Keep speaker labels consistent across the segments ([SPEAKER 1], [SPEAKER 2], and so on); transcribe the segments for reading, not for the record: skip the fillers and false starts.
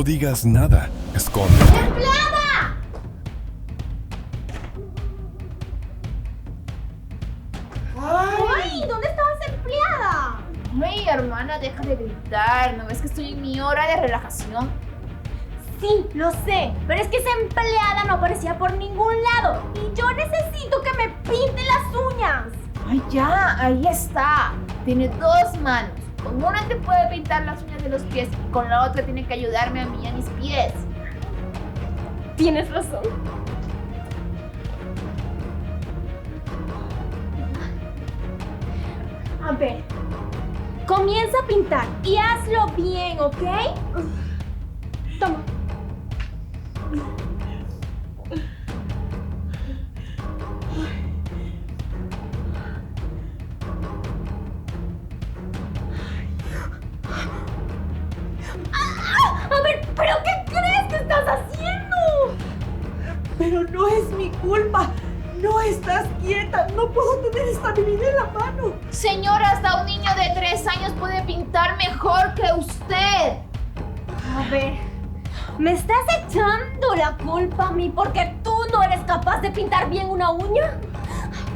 [SPEAKER 1] digas nada. Escóndete.
[SPEAKER 2] ¡Empleada! ¡Ay! ¿Dónde estabas, empleada?
[SPEAKER 3] Ay, hermana, deja de gritar. ¿No ves que estoy en mi hora de relajación?
[SPEAKER 2] Sí, lo sé, pero es que esa empleada no aparecía por ningún lado y yo necesito que me pinte las uñas.
[SPEAKER 3] Ay, ya, ahí está. Tiene 2 manos. Con una te puede pintar las uñas de los pies y con la otra tiene que ayudarme a mí a mis pies.
[SPEAKER 2] Tienes razón. A ver, comienza a pintar y hazlo bien, ¿ok? Toma. A ver, ¿pero qué crees que estás haciendo?
[SPEAKER 4] Pero no es mi culpa. No estás quieta. No puedo tener estabilidad en la mano.
[SPEAKER 3] Señora, hasta un niño de 3 años puede pintar mejor que usted.
[SPEAKER 2] A ver, ¿me estás echando la culpa a mí porque tú no eres capaz de pintar bien una uña?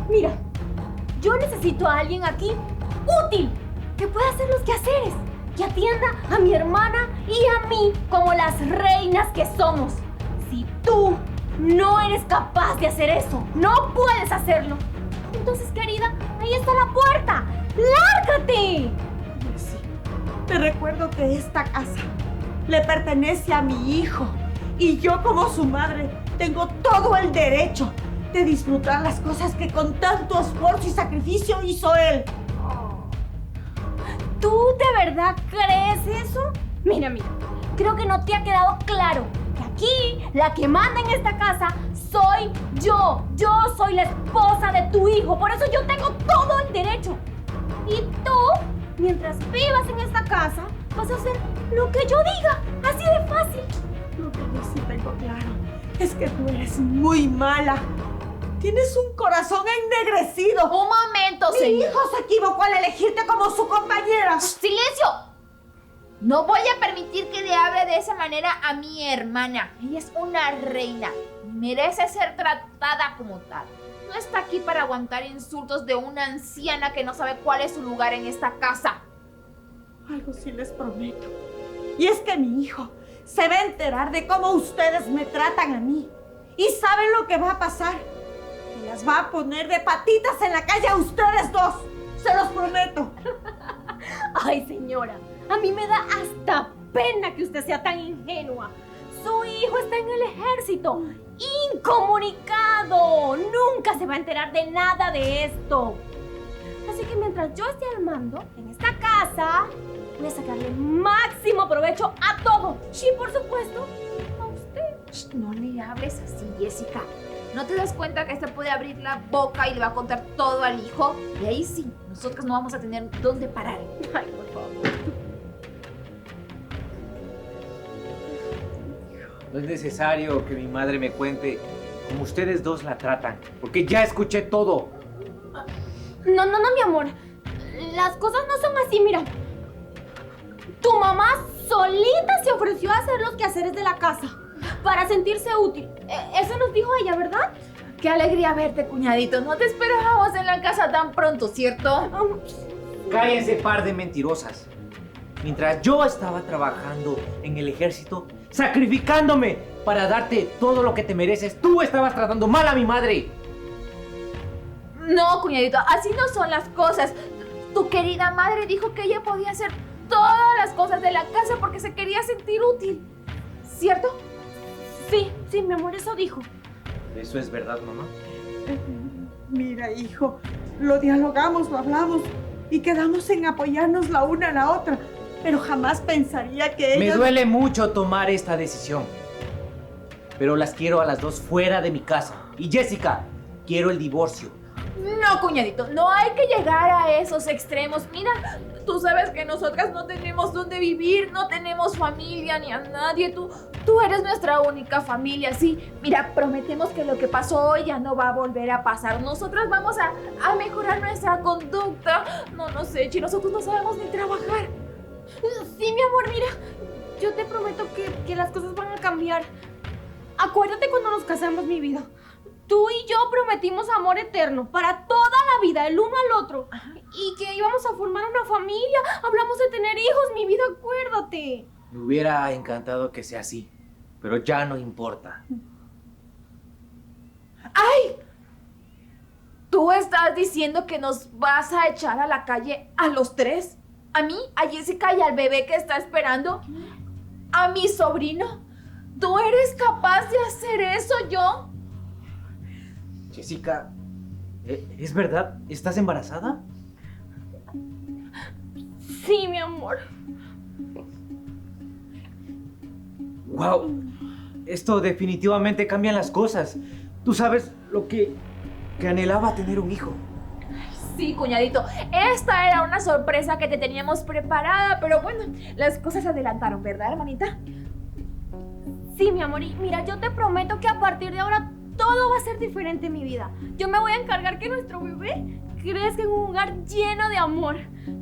[SPEAKER 2] Mira, yo necesito a alguien aquí útil, que pueda hacer los quehaceres, que atienda a mi hermana y a mí como las reinas que somos. Si tú no eres capaz de hacer eso, no puedes hacerlo. Entonces, querida, ahí está la puerta. ¡Lárgate!
[SPEAKER 4] Sí, te recuerdo que esta casa le pertenece a mi hijo y yo como su madre tengo todo el derecho de disfrutar las cosas que con tanto esfuerzo y sacrificio hizo él.
[SPEAKER 2] ¿Tú de verdad crees eso? Mira, creo que no te ha quedado claro que aquí la que manda en esta casa soy yo. Yo soy la esposa de tu hijo, por eso yo tengo todo el derecho. Y tú, mientras vivas en esta casa, vas a hacer lo que yo diga, así de fácil.
[SPEAKER 4] Lo que yo sí tengo claro es que tú eres muy mala. Tienes un corazón ennegrecido.
[SPEAKER 3] Un momento,
[SPEAKER 4] Mi
[SPEAKER 3] señor.
[SPEAKER 4] hijo se equivocó al elegirte como su compañera.
[SPEAKER 3] ¡Silencio! No voy a permitir que le hable de esa manera a mi hermana. Ella es una reina. Merece ser tratada como tal. No está aquí para aguantar insultos de una anciana que no sabe cuál es su lugar en esta casa.
[SPEAKER 4] Algo sí les prometo. Y es que mi hijo se va a enterar de cómo ustedes me tratan a mí. Y saben lo que va a pasar. Que las va a poner de patitas en la calle a ustedes dos. Se los prometo.
[SPEAKER 2] Ay, señora, a mí me da hasta pena que usted sea tan ingenua. Su hijo está en el ejército, incomunicado. Nunca se va a enterar de nada de esto. Así que mientras yo esté al mando en esta casa, voy a sacarle máximo provecho a todo. Y por supuesto, a usted.
[SPEAKER 3] Shh, no le hables así, Jessica. ¿No te das cuenta que esta puede abrir la boca y le va a contar todo al hijo? Y ahí sí, nosotros no vamos a tener dónde parar.
[SPEAKER 2] Ay, por favor.
[SPEAKER 5] No es necesario que mi madre me cuente cómo ustedes dos la tratan, porque ya escuché todo.
[SPEAKER 2] No, mi amor. Las cosas no son así, mira. Tu mamá solita se ofreció a hacer los quehaceres de la casa para sentirse útil. Eso nos dijo ella, ¿verdad?
[SPEAKER 3] Qué alegría verte, cuñadito. No te esperábamos en la casa tan pronto, ¿cierto?
[SPEAKER 5] Cállense, par de mentirosas. Mientras yo estaba trabajando en el ejército, sacrificándome para darte todo lo que te mereces, tú estabas tratando mal a mi madre.
[SPEAKER 3] No, cuñadito, así no son las cosas. Tu querida madre dijo que ella podía hacer todas las cosas de la casa porque se quería sentir útil, ¿cierto?
[SPEAKER 2] Sí, mi amor, eso dijo.
[SPEAKER 5] ¿Eso es verdad, mamá?
[SPEAKER 4] Mira, hijo, lo dialogamos, lo hablamos y quedamos en apoyarnos la una a la otra. Pero jamás pensaría que
[SPEAKER 5] Me
[SPEAKER 4] ellas...
[SPEAKER 5] duele mucho tomar esta decisión. Pero las quiero a las dos fuera de mi casa. Y Jessica, quiero el divorcio.
[SPEAKER 3] No, cuñadito, no hay que llegar a esos extremos. Mira, tú sabes que nosotras no tenemos dónde vivir, no tenemos familia ni a nadie. Tú eres nuestra única familia, sí. Mira, prometemos que lo que pasó hoy ya no va a volver a pasar. Nosotras vamos a mejorar nuestra conducta. No sé, Chi, nosotros no sabemos ni trabajar.
[SPEAKER 2] Sí, mi amor, mira. yo te prometo que las cosas van a cambiar. Acuérdate cuando nos casamos, mi vida. Tú y yo prometimos amor eterno para toda la vida, el uno al otro. Y que íbamos a formar una familia. Hablamos de tener hijos, mi vida, acuérdate.
[SPEAKER 5] Me hubiera encantado que sea así, pero ya no importa.
[SPEAKER 3] ¡Ay! ¿Tú estás diciendo que nos vas a echar a la calle a los tres? ¿A mí, a Jessica y al bebé que está esperando? ¿A mi sobrino? ¿Tú eres capaz de hacer eso, yo?
[SPEAKER 5] Jessica, ¿es verdad? ¿Estás embarazada?
[SPEAKER 2] Sí, mi amor.
[SPEAKER 5] ¡Wow! Esto definitivamente cambia las cosas. Tú sabes lo que anhelaba tener un hijo.
[SPEAKER 3] Sí, cuñadito. Esta era una sorpresa que te teníamos preparada, pero bueno, las cosas se adelantaron, ¿verdad, hermanita?
[SPEAKER 2] Sí, mi amor. Y mira, yo te prometo que a partir de ahora todo va a ser diferente en mi vida. Yo me voy a encargar que nuestro bebé crezca en un hogar lleno de amor.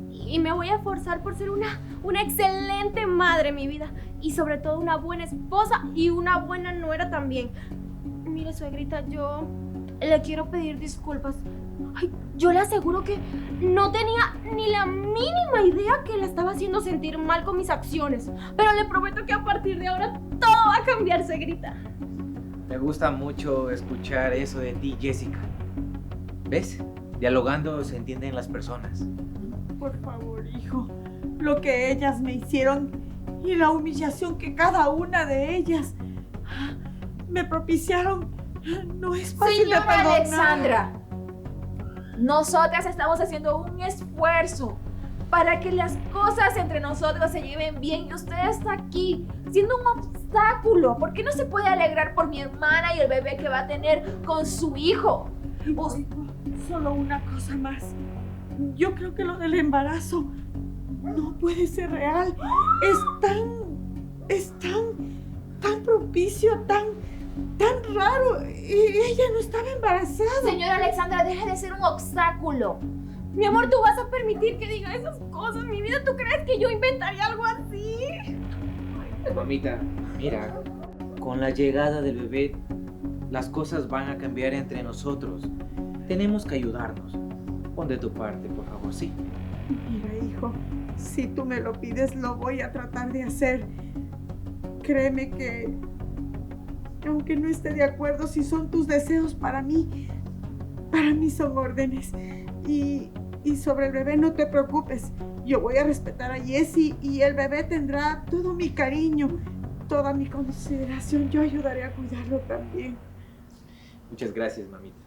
[SPEAKER 2] Y me voy a esforzar por ser una excelente madre, mi vida. Y sobre todo una buena esposa y una buena nuera también. Mire, suegrita, yo le quiero pedir disculpas. Ay, yo le aseguro que no tenía ni la mínima idea que le estaba haciendo sentir mal con mis acciones. Pero le prometo que a partir de ahora todo va a cambiar, suegrita.
[SPEAKER 5] Me gusta mucho escuchar eso de ti, Jessica. ¿Ves? Dialogando se entienden las personas.
[SPEAKER 4] Por favor, hijo, lo que ellas me hicieron y la humillación que cada una de ellas me propiciaron no es fácil de
[SPEAKER 3] Señora
[SPEAKER 4] perdonar.
[SPEAKER 3] Alexandra, nosotras estamos haciendo un esfuerzo para que las cosas entre nosotros se lleven bien y usted está aquí siendo un obstáculo. ¿Por qué no se puede alegrar por mi hermana y el bebé que va a tener con su hijo?
[SPEAKER 4] Hijo, solo una cosa más. Yo creo que lo del embarazo no puede ser real. Es tan propicio, tan raro. Ella no estaba embarazada.
[SPEAKER 3] Señora Alexandra, deje de ser un obstáculo.
[SPEAKER 2] Mi amor, ¿tú vas a permitir que diga esas cosas? Mi vida, ¿tú crees que yo inventaría algo así?
[SPEAKER 5] Mamita, mira, con la llegada del bebé, las cosas van a cambiar entre nosotros. Tenemos que ayudarnos. Pon de tu parte, por favor, sí.
[SPEAKER 4] Mira, hijo, si tú me lo pides, lo voy a tratar de hacer. Créeme que, aunque no esté de acuerdo si son tus deseos para mí son órdenes. Y sobre el bebé no te preocupes. Yo voy a respetar a Jessie y el bebé tendrá todo mi cariño, toda mi consideración. Yo ayudaré a cuidarlo también.
[SPEAKER 5] Muchas gracias, mamita.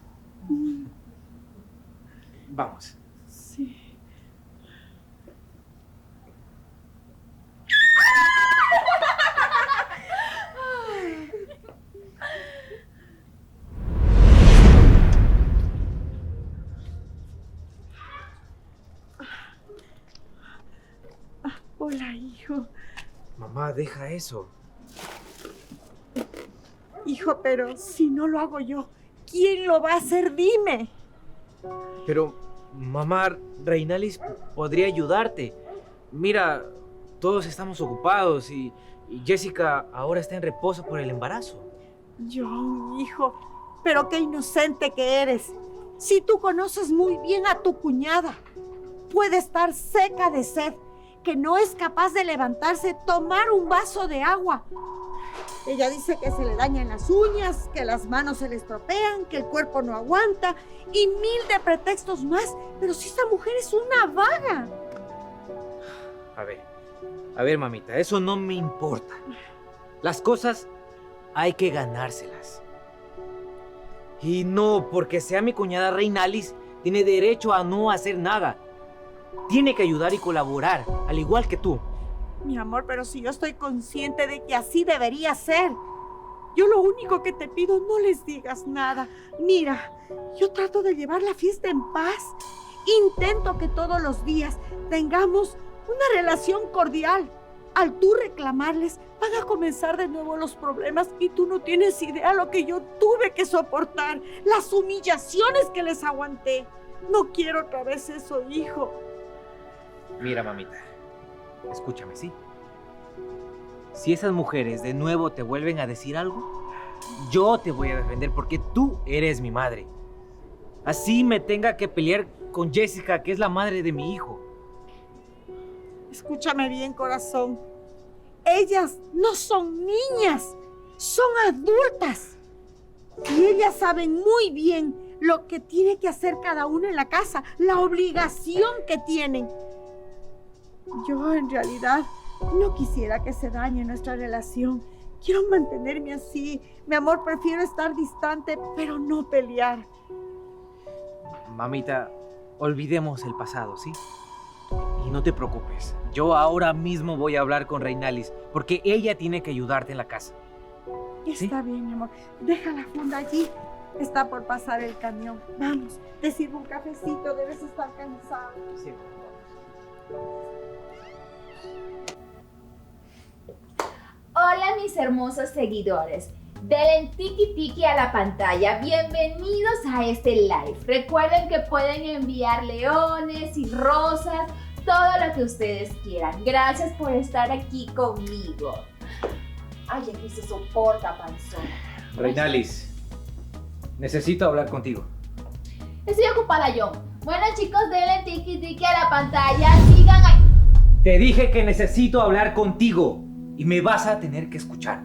[SPEAKER 5] Vamos.
[SPEAKER 4] Sí. Hola, hijo.
[SPEAKER 5] Mamá, deja eso.
[SPEAKER 4] Hijo, pero si no lo hago yo, ¿quién lo va a hacer? Dime.
[SPEAKER 5] Pero, mamá, Reinalis podría ayudarte. Mira, todos estamos ocupados y Jessica ahora está en reposo por el embarazo.
[SPEAKER 4] Yo, hijo, pero qué inocente que eres. Si tú conoces muy bien a tu cuñada, puede estar seca de sed, que no es capaz de levantarse, tomar un vaso de agua. Ella dice que se le dañan las uñas, que las manos se le estropean, que el cuerpo no aguanta y mil de pretextos más. Pero si esta mujer es una vaga.
[SPEAKER 5] A ver, mamita, eso no me importa. Las cosas hay que ganárselas. Y no porque sea mi cuñada Reinalis, tiene derecho a no hacer nada. Tiene que ayudar y colaborar, al igual que tú.
[SPEAKER 4] Mi amor, pero si yo estoy consciente de que así debería ser. Yo lo único que te pido, no les digas nada. Mira, yo trato de llevar la fiesta en paz. Intento que todos los días tengamos una relación cordial. Al tú reclamarles, van a comenzar de nuevo los problemas y tú no tienes idea lo que yo tuve que soportar, las humillaciones que les aguanté. No quiero otra vez eso, hijo.
[SPEAKER 5] Mira, mamita, escúchame, ¿sí? Si esas mujeres de nuevo te vuelven a decir algo, yo te voy a defender porque tú eres mi madre. Así me tenga que pelear con Jessica, que es la madre de mi hijo.
[SPEAKER 4] Escúchame bien, corazón. Ellas no son niñas, son adultas. Y ellas saben muy bien lo que tiene que hacer cada una en la casa, la obligación que tienen. Yo en realidad no quisiera que se dañe nuestra relación. Quiero mantenerme así. Mi amor, prefiero estar distante, pero no pelear.
[SPEAKER 5] Mamita, olvidemos el pasado, ¿sí? Y no te preocupes. Yo ahora mismo voy a hablar con Reinalis, porque ella tiene que ayudarte en la casa. ¿Sí?
[SPEAKER 4] Está bien, mi amor. Deja la funda allí. Está por pasar el camión. Vamos, te sirvo un cafecito. Debes estar cansado.
[SPEAKER 5] Sí.
[SPEAKER 3] Hola mis hermosos seguidores, denle tiki tiki a la pantalla, bienvenidos a este live. Recuerden que pueden enviar leones y rosas, todo lo que ustedes quieran. Gracias por estar aquí conmigo. Ay, aquí se soporta, panzón.
[SPEAKER 5] Reinalis, necesito hablar contigo.
[SPEAKER 3] Estoy ocupada yo. Bueno chicos, denle tiki tiki a la pantalla, sigan ahí.
[SPEAKER 5] Te dije que necesito hablar contigo. Y me vas a tener que escuchar.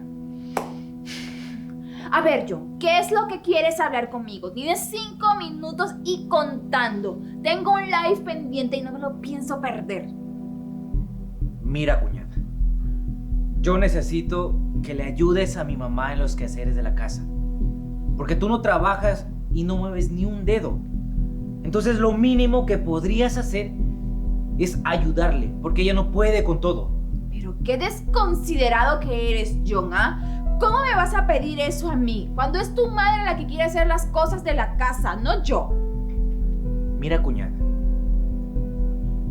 [SPEAKER 3] A ver, John, ¿qué es lo que quieres hablar conmigo? Tienes 5 minutos y contando. Tengo un live pendiente y no me lo pienso perder.
[SPEAKER 5] Mira, cuñada. Yo necesito que le ayudes a mi mamá en los quehaceres de la casa. Porque tú no trabajas y no mueves ni un dedo. Entonces lo mínimo que podrías hacer es ayudarle. Porque ella no puede con todo.
[SPEAKER 3] Pero qué desconsiderado que eres, John, ¿ah? ¿Cómo me vas a pedir eso a mí? Cuando es tu madre la que quiere hacer las cosas de la casa, no yo.
[SPEAKER 5] Mira, cuñada.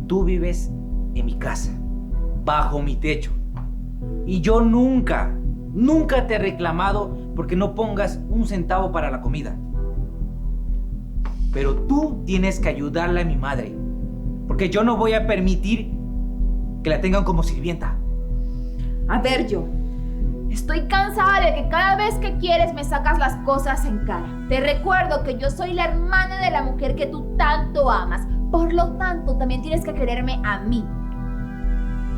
[SPEAKER 5] Tú vives en mi casa, bajo mi techo. Y yo nunca te he reclamado porque no pongas un centavo para la comida. Pero tú tienes que ayudarle a mi madre. Porque yo no voy a permitir que la tengan como sirvienta.
[SPEAKER 3] A ver, yo estoy cansada de que cada vez que quieres me sacas las cosas en cara. Te recuerdo que yo soy la hermana de la mujer que tú tanto amas. Por lo tanto, también tienes que quererme a mí.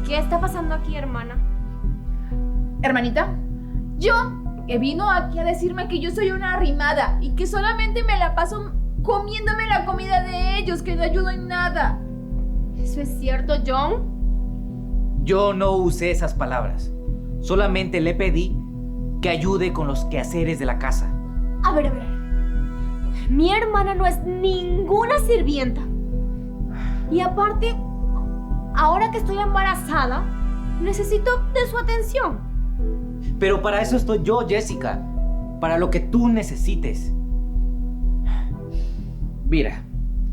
[SPEAKER 2] ¿Qué está pasando aquí, hermana?
[SPEAKER 3] Hermanita, yo que vino aquí a decirme que yo soy una arrimada y que solamente me la paso comiéndome la comida de ellos, que no ayudo en nada.
[SPEAKER 2] ¿Eso es cierto, John?
[SPEAKER 5] Yo no usé esas palabras. Solamente le pedí que ayude con los quehaceres de la casa.
[SPEAKER 2] A ver. Mi hermana no es ninguna sirvienta. Y aparte, ahora que estoy embarazada, necesito de su atención.
[SPEAKER 5] Pero para eso estoy yo, Jessica. Para lo que tú necesites. Mira,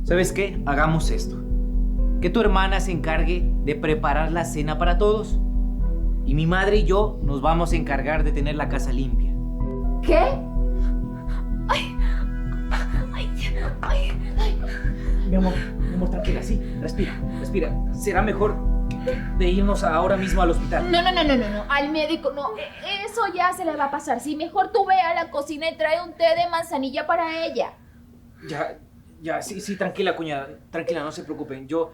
[SPEAKER 5] ¿sabes qué? Hagamos esto. Que tu hermana se encargue de preparar la cena para todos. Y mi madre y yo nos vamos a encargar de tener la casa limpia.
[SPEAKER 3] ¿Qué?
[SPEAKER 5] Mi amor, tranquila, sí. Respira. Será mejor de irnos ahora mismo al hospital.
[SPEAKER 3] No. Al médico, no. Eso ya se le va a pasar. Sí, mejor tú ve a la cocina y trae un té de manzanilla para ella.
[SPEAKER 5] Ya, sí, tranquila, cuñada. Tranquila, no se preocupen. Yo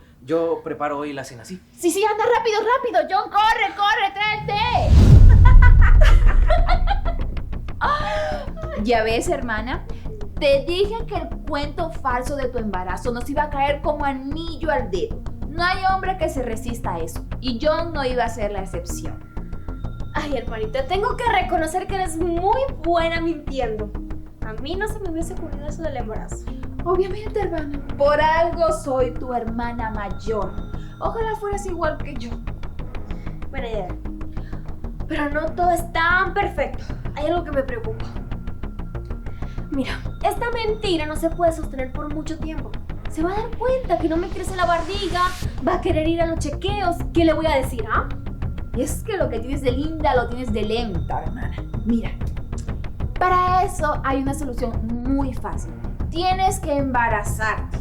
[SPEAKER 5] preparo hoy la cena, ¿sí?
[SPEAKER 3] Sí, anda rápido, John, corre, trae el té. Ya ves, hermana, te dije que el cuento falso de tu embarazo nos iba a caer como anillo al dedo. No hay hombre que se resista a eso, y John no iba a ser la excepción.
[SPEAKER 2] Ay, hermanita, tengo que reconocer que eres muy buena mintiendo. A mí no se me hubiese ocurrido eso del embarazo.
[SPEAKER 3] Obviamente, hermana, por algo soy tu hermana mayor. Ojalá fueras igual que yo.
[SPEAKER 2] Buena idea. Pero no todo es tan perfecto. Hay algo que me preocupa. Mira, esta mentira no se puede sostener por mucho tiempo. Se va a dar cuenta que no me crece la barriga, va a querer ir a los chequeos. ¿Qué le voy a decir, ah?
[SPEAKER 3] Y es que lo que tienes de linda lo tienes de lenta, hermana. Mira, para eso hay una solución muy fácil. Tienes que embarazarte.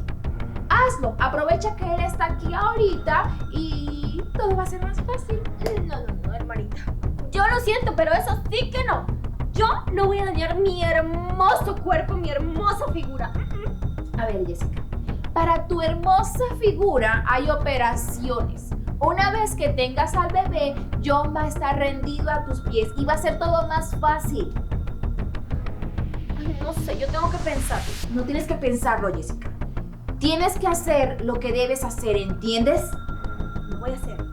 [SPEAKER 3] Hazlo, aprovecha que él está aquí ahorita y todo va a ser más fácil.
[SPEAKER 2] No, hermanita. Yo lo siento, pero eso sí que no. Yo no voy a dañar mi hermoso cuerpo, mi hermosa figura.
[SPEAKER 3] A ver, Jessica, para tu hermosa figura hay operaciones. Una vez que tengas al bebé, John va a estar rendido a tus pies y va a ser todo más fácil.
[SPEAKER 2] Ay, no sé, yo tengo que pensar.
[SPEAKER 3] No tienes que pensarlo, Jessica. Tienes que hacer lo que debes hacer, ¿entiendes?
[SPEAKER 2] Lo voy a hacer.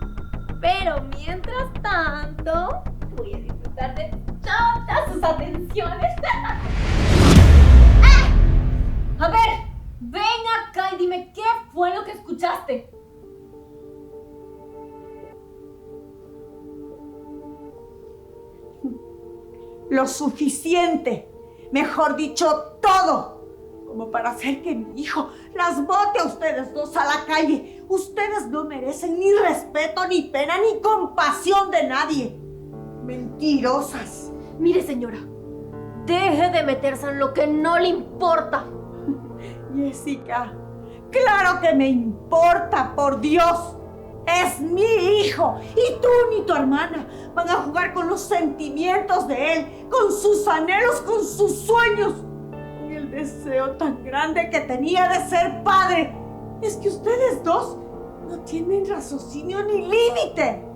[SPEAKER 2] Pero mientras tanto, voy a disfrutar de todas sus atenciones. ¡Ah! A ver, ven acá y dime qué fue lo que escuchaste.
[SPEAKER 4] Lo suficiente, mejor dicho, todo, como para hacer que mi hijo las bote a ustedes dos a la calle. Ustedes no merecen ni respeto, ni pena, ni compasión de nadie. Mentirosas.
[SPEAKER 2] Mire, señora, deje de meterse en lo que no le importa.
[SPEAKER 4] Jessica, claro que me importa, por Dios. Es mi hijo y tú ni tu hermana van a jugar con los sentimientos de él, con sus anhelos, con sus sueños, con el deseo tan grande que tenía de ser padre. Es que ustedes dos no tienen raciocinio ni límite.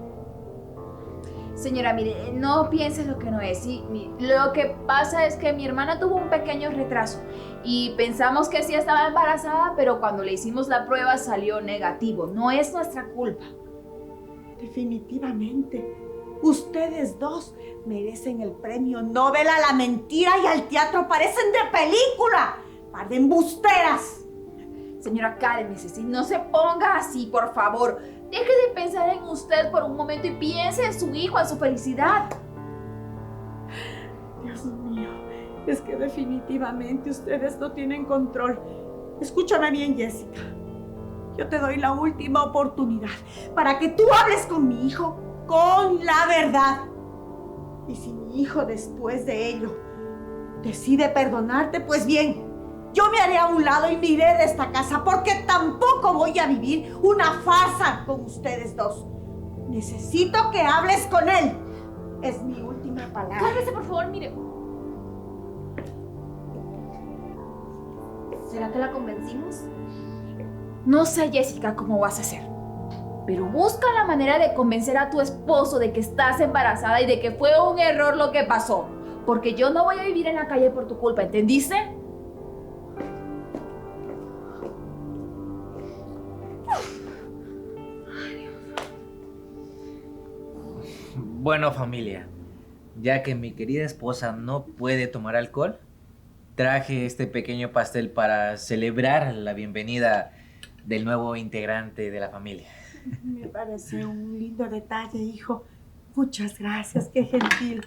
[SPEAKER 3] Señora, mire, no pienses lo que no es. ¿Sí? Lo que pasa es que mi hermana tuvo un pequeño retraso y pensamos que sí estaba embarazada, pero cuando le hicimos la prueba salió negativo. No es nuestra culpa.
[SPEAKER 4] Definitivamente, ustedes dos merecen el premio Nobel a la mentira y al teatro. Parecen de película. Par de embusteras.
[SPEAKER 3] Señora, cálmese, ¿sí? No se ponga así, por favor. Deje de pensar en usted por un momento y piense en su hijo, en su felicidad.
[SPEAKER 4] Dios mío, es que definitivamente ustedes no tienen control. Escúchame bien, Jessica. Yo te doy la última oportunidad para que tú hables con mi hijo con la verdad. Y si mi hijo después de ello decide perdonarte, pues bien, yo me haré a un lado y me iré de esta casa, porque tampoco voy a vivir una farsa con ustedes dos. Necesito que hables con él. Es mi última palabra.
[SPEAKER 2] Cálmese, por favor, mire. ¿Será que la convencimos?
[SPEAKER 3] No sé, Jessica, cómo vas a hacer, pero busca la manera de convencer a tu esposo de que estás embarazada y de que fue un error lo que pasó, porque yo no voy a vivir en la calle por tu culpa, ¿entendiste?
[SPEAKER 5] Bueno, familia, ya que mi querida esposa no puede tomar alcohol, traje este pequeño pastel para celebrar la bienvenida del nuevo integrante de la familia.
[SPEAKER 4] Me parece un lindo detalle, hijo. Muchas gracias, qué gentil.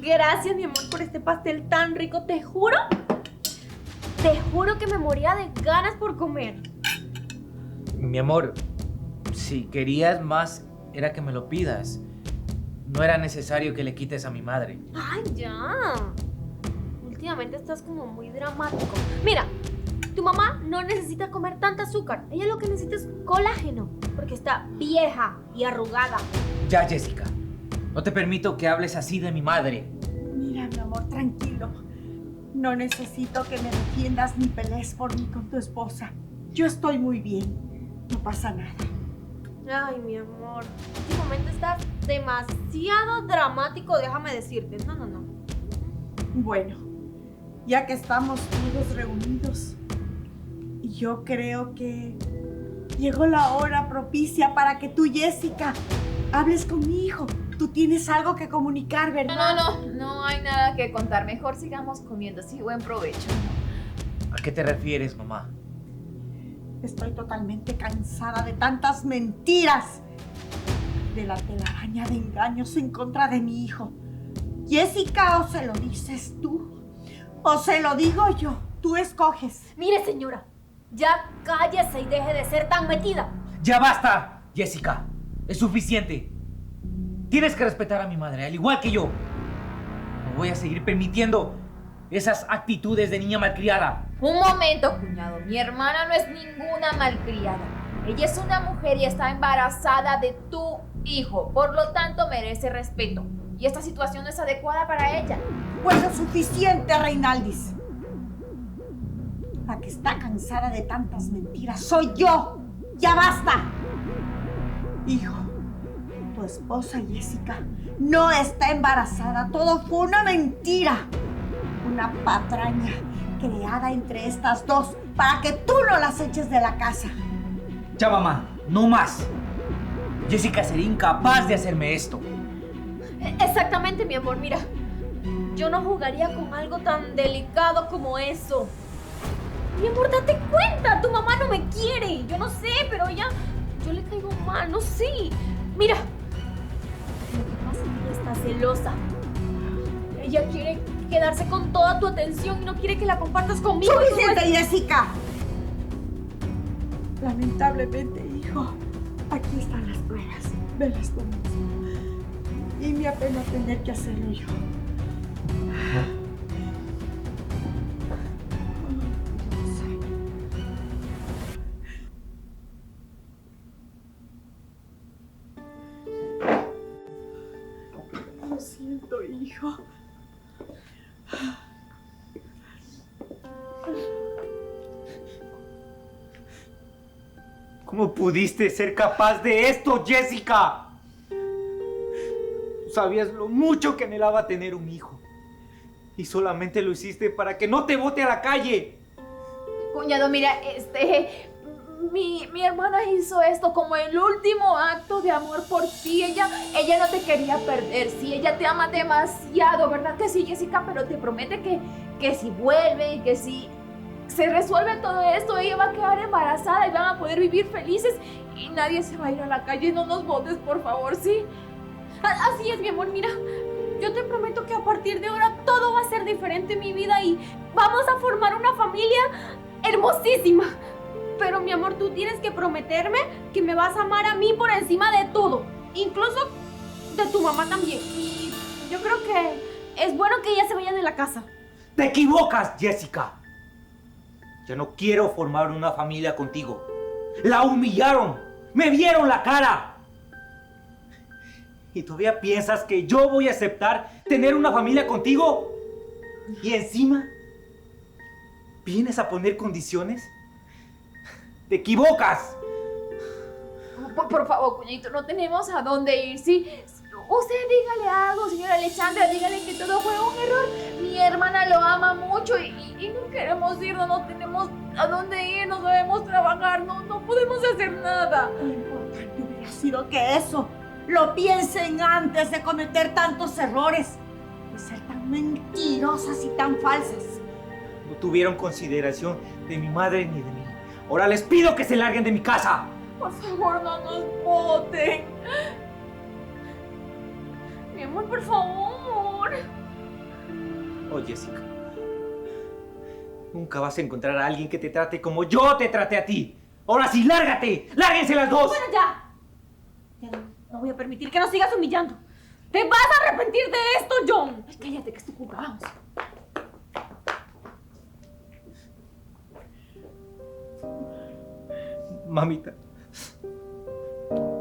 [SPEAKER 2] Gracias, mi amor, por este pastel tan rico. Te juro que me moría de ganas por comer.
[SPEAKER 5] Mi amor, si querías más, era que me lo pidas. No era necesario que le quites a mi madre.
[SPEAKER 2] Ay, ya. Últimamente estás como muy dramático. Mira, tu mamá no necesita comer tanta azúcar. Ella lo que necesita es colágeno, porque está vieja y arrugada.
[SPEAKER 5] Ya, Jessica, no te permito que hables así de mi madre.
[SPEAKER 4] Mira, mi amor, tranquilo. No necesito que me defiendas ni pelees por mí con tu esposa. Yo estoy muy bien. No pasa nada.
[SPEAKER 2] Ay, mi amor, últimamente estás demasiado dramático, déjame decirte. No.
[SPEAKER 4] Bueno, ya que estamos todos reunidos, yo creo que llegó la hora propicia para que tú, Jessica, hables con mi hijo. Tú tienes algo que comunicar, ¿verdad?
[SPEAKER 3] No hay nada que contar. Mejor sigamos comiendo. Sí, buen provecho.
[SPEAKER 5] ¿A qué te refieres, mamá?
[SPEAKER 4] Estoy totalmente cansada de tantas mentiras, de la telaraña de engaños en contra de mi hijo. Jessica, o se lo dices tú, o se lo digo yo. Tú escoges.
[SPEAKER 2] Mire, señora, ya cállese y deje de ser tan metida.
[SPEAKER 5] ¡Ya basta, Jessica! Es suficiente. Tienes que respetar a mi madre, al igual que yo. No voy a seguir permitiendo esas actitudes de niña malcriada.
[SPEAKER 3] Un momento, cuñado. Mi hermana no es ninguna malcriada. Ella es una mujer y está embarazada de tu hijo. Por lo tanto, merece respeto. Y esta situación no es adecuada para ella.
[SPEAKER 4] Bueno, suficiente, Reinaldis. La que está cansada de tantas mentiras soy yo. ¡Ya basta! Hijo, tu esposa Jessica no está embarazada. Todo fue una mentira. Una patraña creada entre estas dos para que tú no las eches de la casa.
[SPEAKER 5] Ya, mamá, no más. Jessica sería incapaz de hacerme esto.
[SPEAKER 2] Exactamente, mi amor, mira. Yo no jugaría con algo tan delicado como eso. Mi amor, date cuenta, tu mamá no me quiere. Yo no sé, pero yo le caigo mal, no sé. Mira, lo que pasa es que ella está celosa. Ella quiere quedarse con toda tu atención y no quiere que la compartas conmigo.
[SPEAKER 4] ¡Suficiente, Jessica! Lamentablemente, hijo, aquí están las pruebas. Velas tú mismo. Y me apena tener que hacerlo yo. Lo siento, hijo.
[SPEAKER 5] ¿Cómo pudiste ser capaz de esto, Jessica? Tú sabías lo mucho que anhelaba tener un hijo. Y solamente lo hiciste para que no te bote a la calle.
[SPEAKER 3] Cuñado, mira, mi hermana hizo esto como el último acto de amor por ti. Ella no te quería perder. Sí, ella te ama demasiado, ¿verdad que sí, Jessica? Pero te promete que si vuelve, que si se resuelve todo esto, ella va a quedar embarazada y van a poder vivir felices y nadie se va a ir a la calle. No nos botes, por favor, ¿sí?
[SPEAKER 2] Así es, mi amor, mira. Yo te prometo que a partir de ahora todo va a ser diferente en mi vida y vamos a formar una familia hermosísima. Pero, mi amor, tú tienes que prometerme que me vas a amar a mí por encima de todo. Incluso de tu mamá también. Y yo creo que es bueno que ella se vaya de la casa.
[SPEAKER 5] ¡Te equivocas, Jessica! Ya no quiero formar una familia contigo. ¡La humillaron! ¡Me vieron la cara! ¿Y todavía piensas que yo voy a aceptar tener una familia contigo? ¿Y encima vienes a poner condiciones? ¡Te equivocas!
[SPEAKER 3] Por favor, cuñadito, no tenemos a dónde ir, ¿sí? Usted dígale algo, señora Alexandra, dígale que todo fue un error. Mi hermana lo ama mucho y no queremos irnos, no tenemos a dónde ir, no sabemos trabajar, no podemos hacer nada.
[SPEAKER 4] Lo importante hubiera sido que eso lo piensen antes de cometer tantos errores, de ser tan mentirosas y tan falsas.
[SPEAKER 5] No tuvieron consideración de mi madre ni de mí. Ahora les pido que se larguen de mi casa.
[SPEAKER 3] Por favor, no nos boten. Mi amor, por favor.
[SPEAKER 5] Oh, Jessica. Nunca vas a encontrar a alguien que te trate como yo te traté a ti. Ahora sí, lárgate. ¡Lárguense las dos!
[SPEAKER 2] Bueno, ya. Ya no voy a permitir que nos sigas humillando. ¡Te vas a arrepentir de esto, John!
[SPEAKER 3] Ay, cállate, que es tu culpa. Vamos.
[SPEAKER 5] Mamita.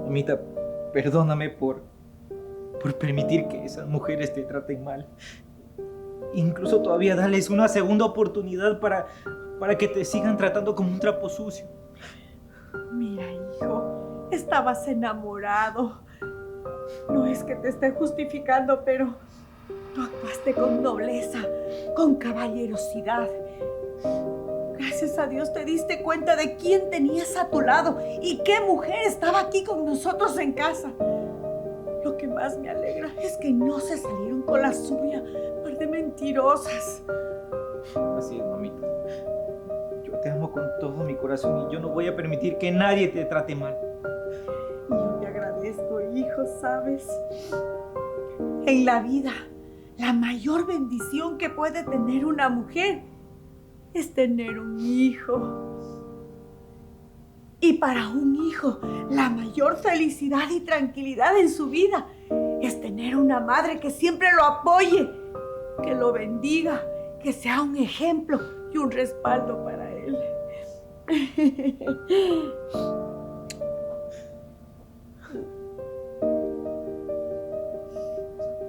[SPEAKER 5] Mamita, perdóname por permitir que esas mujeres te traten mal. Incluso todavía darles una segunda oportunidad para que te sigan tratando como un trapo sucio.
[SPEAKER 4] Mira, hijo, estabas enamorado. No es que te esté justificando, pero tú actuaste con nobleza, con caballerosidad. Gracias a Dios te diste cuenta de quién tenías a tu lado y qué mujer estaba aquí con nosotros en casa. Lo que más me alegra es que no se salieron con la suya, par de mentirosas.
[SPEAKER 5] Así es, mamita. Yo te amo con todo mi corazón y yo no voy a permitir que nadie te trate mal.
[SPEAKER 4] Y yo te agradezco, hijo, ¿sabes? En la vida, la mayor bendición que puede tener una mujer es tener un hijo. Y para un hijo, la mayor felicidad y tranquilidad en su vida es tener una madre que siempre lo apoye, que lo bendiga, que sea un ejemplo y un respaldo para él.